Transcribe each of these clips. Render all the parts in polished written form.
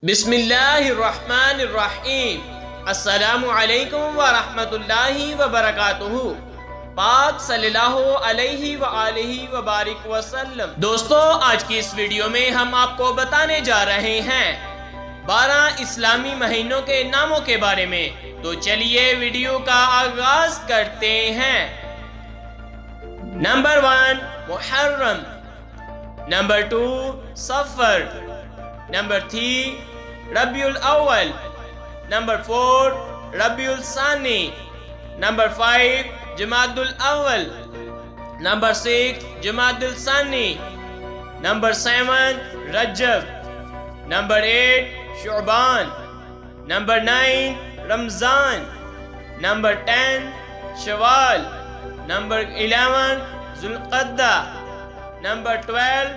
بسم اللہ الرحمن الرحیم۔ السلام علیکم ورحمۃ اللہ وبرکاتہ۔ پاک صلی اللہ علیہ وآلہ وبارک وسلم۔ دوستو، آج کی اس ویڈیو میں ہم آپ کو بتانے جا رہے ہیں 12 اسلامی مہینوں کے ناموں کے بارے میں۔ تو چلیے ویڈیو کا آغاز کرتے ہیں۔ نمبر 1 محرم، نمبر 2 صفر، نمبر 3 ربیع الاول، نمبر 4 ربیع الثانی، نمبر 5 جمادی الاول، نمبر 6 جمادی الثانی، نمبر 7 رجب، نمبر 8 شعبان، نمبر 9 رمضان، نمبر 10 شوال، نمبر 11 ذوالقعدہ، نمبر 12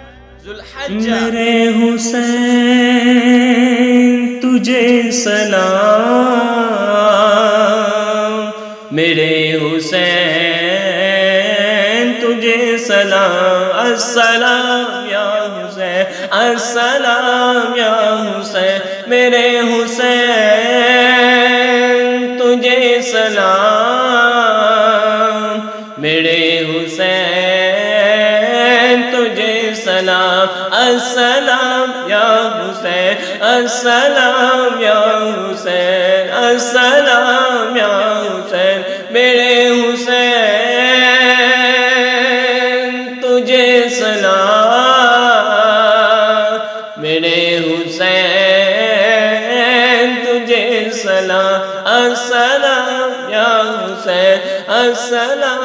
ذوالحجہ۔ میرے حسین تجھے سلام، میرے حسین تجھے سلام، السلام یا حسین، السلام یا حسین، میرے حسین تجھے سلام، میرے حسین تجھے سلام، السلام یا حسین، السلام یا حسین، السلام یا حسین، میرے حسین تجھے سلام، میرے حسین تجھے سلام، السلام یا حسین، السلام